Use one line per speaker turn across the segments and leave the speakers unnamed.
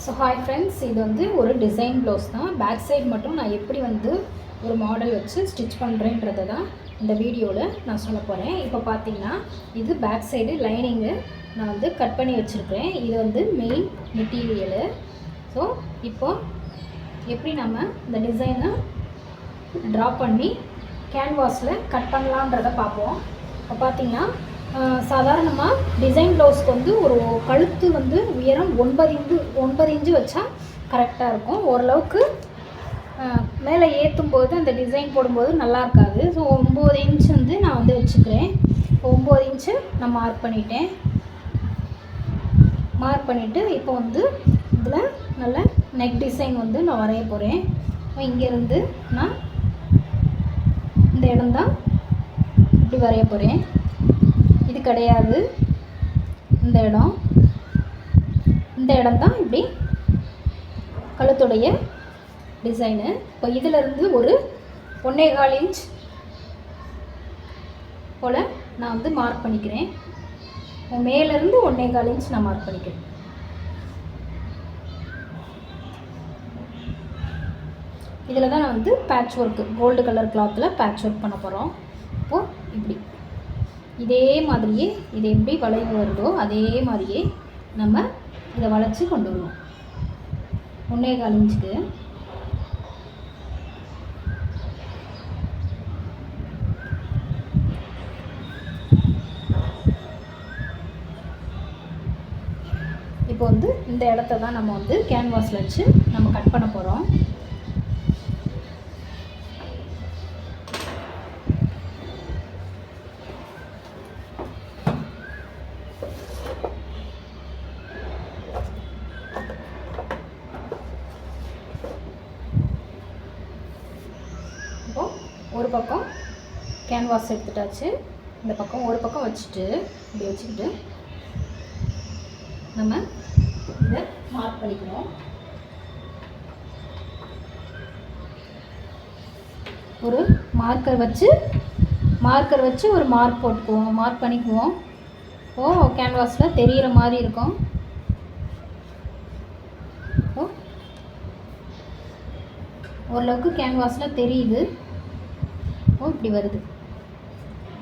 So hi friends, இது வந்து ஒரு டிசைன் ப்ளவுஸ் தான். பேக் சைடு மட்டும் நான் எப்படி வந்து ஒரு மாடல் வச்சு ஸ்டிச் பண்ணுறேன்றதை தான் இந்த வீடியோவில் நான் சொல்ல போகிறேன். இப்போ பார்த்தீங்கன்னா இது பேக் சைடு லைனிங்கு நான் வந்து கட் பண்ணி வச்சுருக்கிறேன். இது வந்து மெயின் மெட்டீரியலு. ஸோ இப்போ எப்படி நம்ம இந்த டிசைனை ட்ரா பண்ணி கேன்வாஸில் கட் பண்ணலான்றதை பார்ப்போம். இப்போ பார்த்தீங்கன்னா சாதாரணமாக டிசைன் ப்ளவுஸ்க்கு வந்து ஒரு கழுத்து வந்து உயரம் 9 இன்ச்சு வச்சா கரெக்டாக இருக்கும். ஓரளவுக்கு மேலே ஏற்றும் போது அந்த டிசைன் போடும்போது நல்லா இருக்காது. ஸோ 9 இன்ச் வந்து நான் வந்து வச்சுக்கிறேன். 9 இன்ச்சு நான் மார்க் பண்ணிவிட்டு இப்போ வந்து இதில் நல்ல நெக் டிசைன் வந்து நான் வரைய போகிறேன். இங்கேருந்து நான் இந்த இடம்தான் இப்படி வரைய போகிறேன். இது கிடையாது, இந்த இடம் தான் இப்படி கழுத்துடைய டிசைனு. இப்போ இதிலிருந்து ஒரு 1.25 இன்ச் போல் நான் வந்து மார்க் பண்ணிக்கிறேன். மேலேருந்து 1.25 இன்ச் நான் மார்க் பண்ணிக்கிறேன். இதில் தான் நான் வந்து பேட்ச் ஒர்க்கு கோல்டு கலர் கிளாத்தில் பேட்ச் ஒர்க் பண்ண போகிறோம். இப்போது இப்படி இதே மாதிரியே இது எப்படி வளைவு வருதோ அதே மாதிரியே நம்ம இதை வளைச்சி கொண்டு வருவோம். 1.25 இன்ச்சுக்கு இப்போ வந்து இந்த இடத்த தான் நம்ம வந்து கேன்வாஸில் வச்சு நம்ம கட் பண்ண போகிறோம். ஒரு பக்கம் கேன்வாஸ் எடுத்துட்டாச்சு. இந்த பக்கம் ஒரு பக்கம் வச்சுட்டு இப்படி வச்சுக்கிட்டு நம்ம இதை மார்க் பண்ணிக்கணும். ஒரு மார்க்கர் வச்சு ஒரு மார்க் பண்ணிக்குவோம். கேன்வாஸில் தெரிகிற மாதிரி இருக்கும். ஓரளவுக்கு கேன்வாஸில் தெரியுது. இப்படி வருது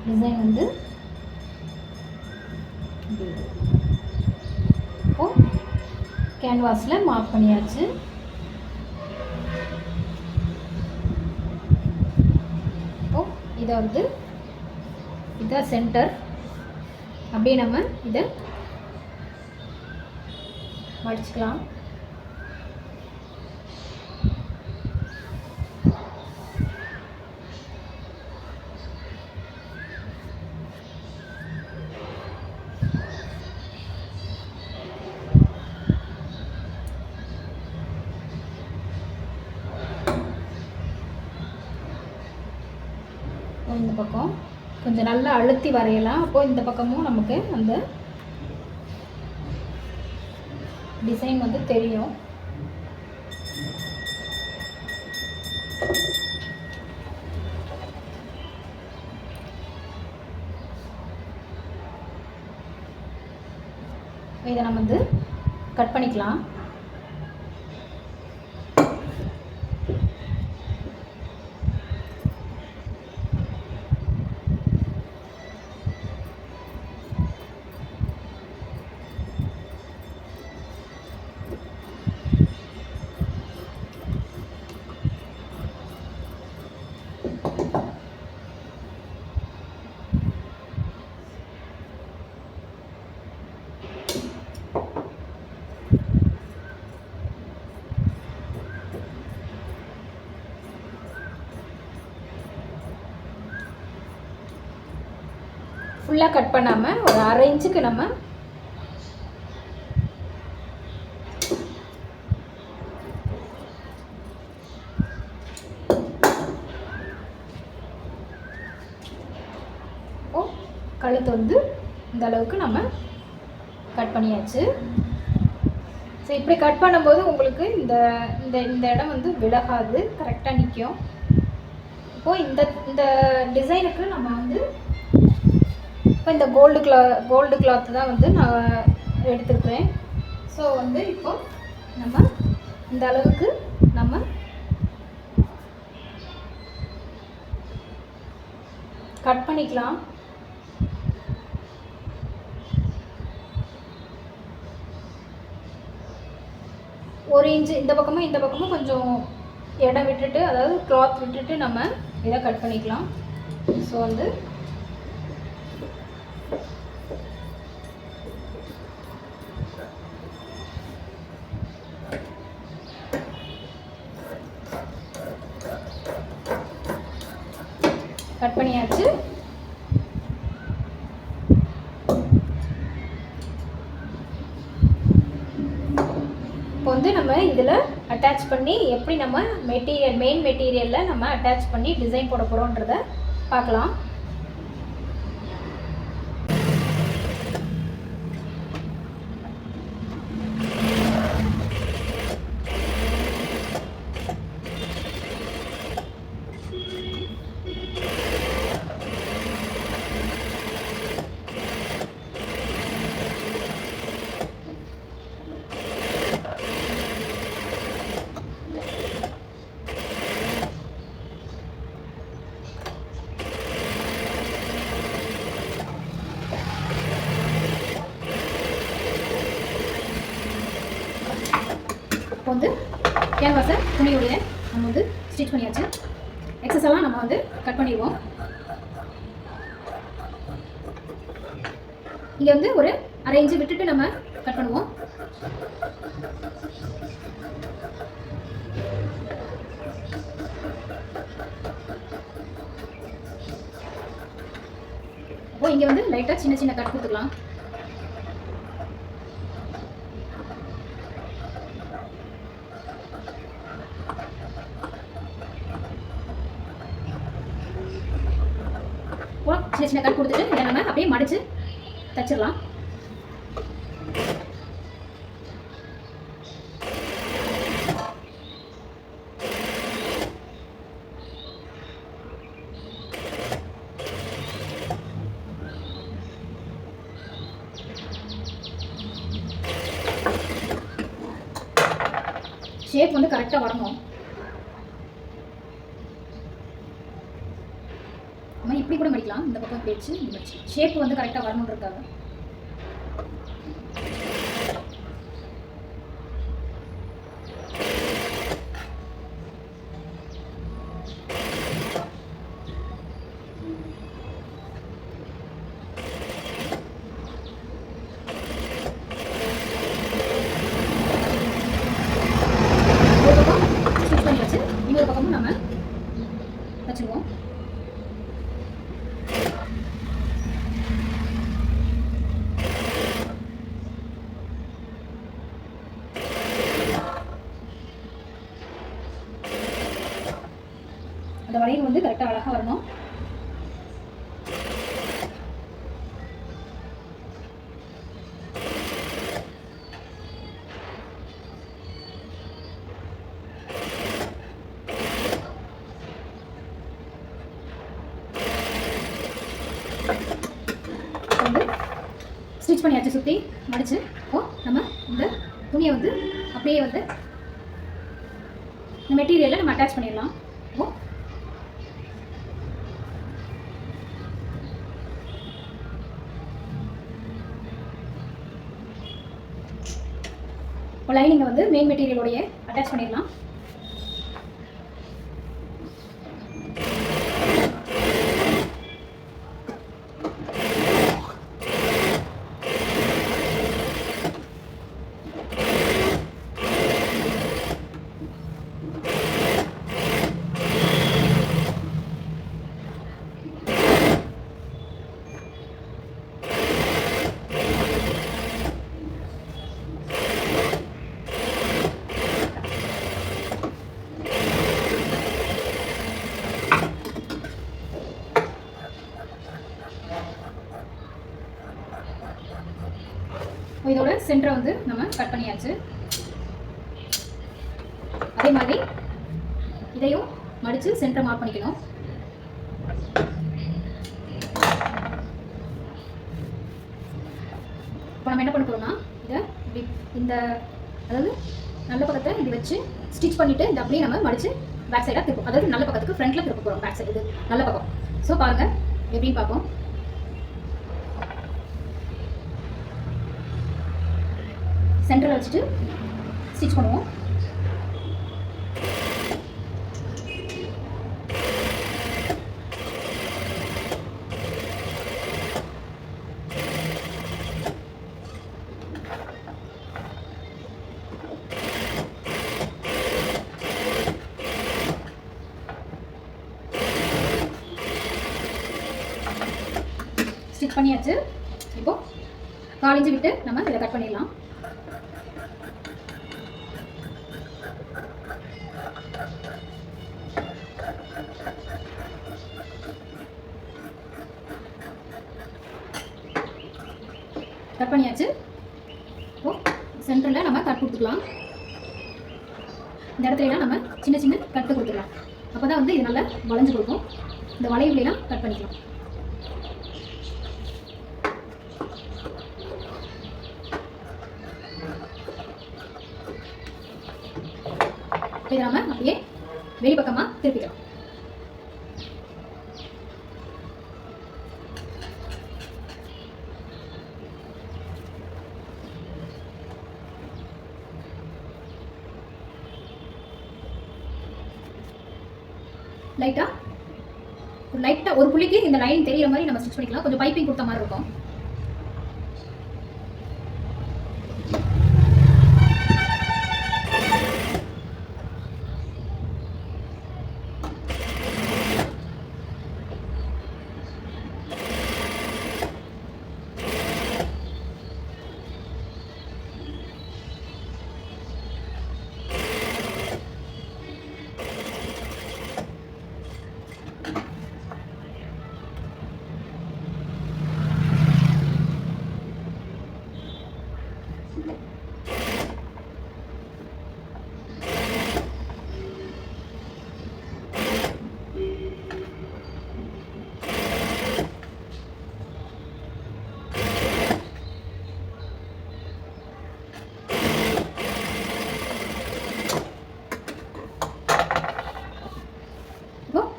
டிசைன் வந்து. கேன்வாஸில் மார்க் பண்ணியாச்சு. இதை வந்து இதான் சென்டர். அப்படியே நம்ம இதை மடிச்சுக்கலாம். இந்த பக்கம் கொஞ்சம் நல்லா அழுத்தி வரையலாம். அப்போது இந்த பக்கமும் நமக்கு அந்த டிசைன் வந்து தெரியும். இதை நம்ம வந்து கட் பண்ணிக்கலாம். ஃபுல்லாக கட் பண்ணாமல் ஒரு 1/2 இன்ச்சுக்கு நம்ம கழுத்து வந்து இந்த அளவுக்கு நம்ம கட் பண்ணியாச்சு. ஸோ இப்படி கட் பண்ணும்போது உங்களுக்கு இந்த இந்த இடம் வந்து விலகாது, கரெக்டாக நிற்கும். இப்போது இந்த டிசைனுக்கு நம்ம வந்து இப்போ இந்த கோல்டு கிளாத்து தான் வந்து நான் எடுத்துருக்கிறேன். ஸோ வந்து இப்போ நம்ம இந்த அளவுக்கு நம்ம கட் பண்ணிக்கலாம். ஒரு இன்ச்சு இந்த பக்கமும் கொஞ்சம் இடம் விட்டுட்டு, அதாவது கிளாத் விட்டுட்டு நம்ம இதை கட் பண்ணிக்கலாம். ஸோ வந்து கட் பண்ணியாச்சு. இப்போ வந்து நம்ம இதில் அட்டாச் பண்ணி எப்படி நம்ம மெயின் மெட்டீரியலில் நம்ம அட்டாச் பண்ணி டிசைன் போட போகிறோன்றதை பார்க்கலாம். இப்போ வந்து கேன்வாஸை துணியோடைய நம்ம வந்து ஸ்டிச் பண்ணியாச்சு. எக்ஸஸ் எல்லாம் நம்ம வந்து கட் பண்ணிடுவோம். இங்கே வந்து ஒரு 1/2 இன்ச்சு விட்டுட்டு நம்ம கட் பண்ணுவோம். அப்போ இங்கே வந்து லைட்டாக சின்ன சின்ன கட் கொடுத்துக்கலாம். சின்ன சின்ன கட் கொடுத்துட்டு இதை நம்ம அப்படியே மடித்து தச்சிடலாம். ஷேப் வந்து கரெக்டாக வரணும். நம்ம இப்படி கூட மடிக்கலாம். இந்த பக்கம் இப்படி வச்சு இப்படி மடிச்சு ஷேப் வந்து கரெக்டாக வரணுன்றதுக்காக. ஒரு பக்கம் ஸ்டிச் பண்ணி வச்சு இன்னொரு பக்கமும் நம்ம வச்சுருவோம். அந்த வளைவு வந்து கரெக்டாக அழகாக வரணும். வந்து ஸ்டிச் பண்ணியாச்சு, சுற்றி மடித்து. இப்போ நம்ம இந்த துணியை வந்து அப்படியே வந்து இந்த மெட்டீரியலில் நம்ம அட்டாச் பண்ணிடலாம். இப்போ லைனிங்கை வந்து மெயின் மெட்டீரியலோடைய அட்டாச் பண்ணிடலாம். இதோட சென்டரை வந்து நம்ம கட் பண்ணியாச்சு. அதே மாதிரி இதையும் மடித்து சென்டரை மார்க் பண்ணிக்கணும். இப்போ நம்ம என்ன பண்ண போகிறோம்னா இதை இந்த அதாவது நல்ல பக்கத்தை இப்படி வச்சு ஸ்டிச் பண்ணிவிட்டு இந்த அப்படியே நம்ம மடித்து பேக் சைடாக திருப்போம். அதாவது நல்ல பக்கத்துக்கு ஃப்ரண்ட்டில் திருப்ப போகிறோம். பேக் சைடு இது நல்ல பக்கம். ஸோ பாருங்கள் எப்படின்னு பார்ப்போம். சென்டரில் வச்சுட்டு ஸ்டிச் பண்ணுவோம். ஸ்டிச் பண்ணியாச்சு. இப்போ 4 இன்ச்சு விட்டு நம்ம இதை கட் பண்ணிடலாம். கட் பண்ணியாச்சு. இப்போ சென்டரில் நம்ம கட் கொடுத்துக்கலாம். இந்த இடத்துலலாம் நம்ம சின்ன சின்ன கட்டு கொடுத்துக்கலாம். அப்போ தான் வந்து இது நல்லா வளைஞ்சு கொடுக்கும். இந்த வளைவுலாம் கட் பண்ணிக்கலாம். இதை நம்ம அப்படியே வெளிப்பக்கமாக திருப்பிக்கலாம். லைட்டாக ஒரு புள்ளிக்கு இந்த லைன் தெரிகிற மாதிரி நம்ம ஸ்டிச் பண்ணிக்கலாம். கொஞ்சம் பைப்பிங் கொடுத்த மாதிரி இருக்கும்.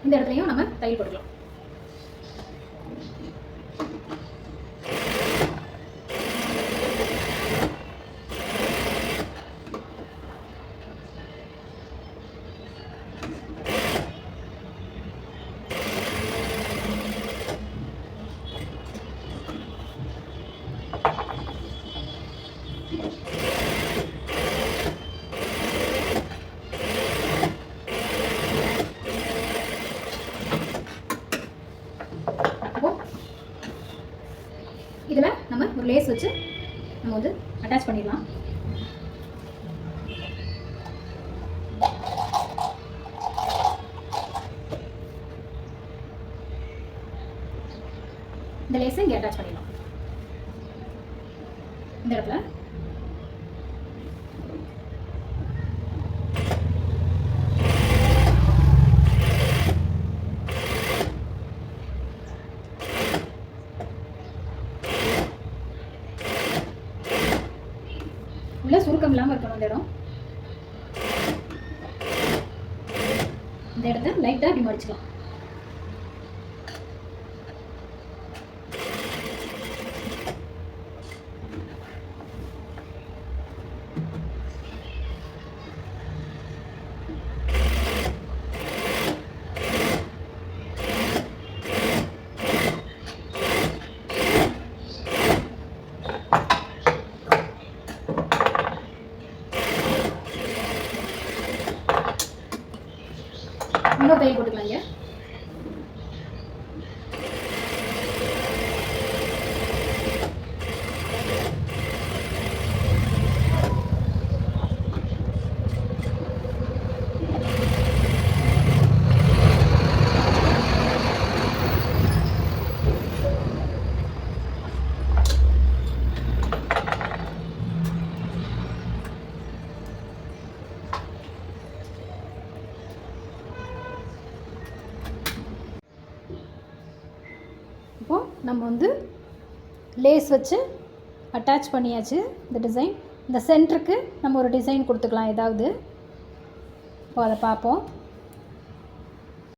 இந்த இடத்துலையும் நம்ம தையல் போட்டுக்கலாம். இதில் நம்ம ஒரு லேஸ் வச்சு நம்ம வந்து அட்டாச் பண்ணிடலாம். இந்த லேஸை இங்கே அட்டாச் பண்ணிடலாம். இந்த இடத்துல உள்ள சுருக்கம் இல்லாமல் இருக்கணும். இந்த இடம் இந்த இடத்த லைட்டாக இப்படி மடிச்சுக்கலாம். இன்னொரு தையல் போட்டுக்கலாம். இங்கே இப்போது நம்ம வந்து லேஸ் வச்சு அட்டாச் பண்ணியாச்சு இந்த டிசைன். இந்த சென்டருக்கு நம்ம ஒரு டிசைன் கொடுத்துக்கலாம் ஏதாவது. இப்போ அதை பார்ப்போம்.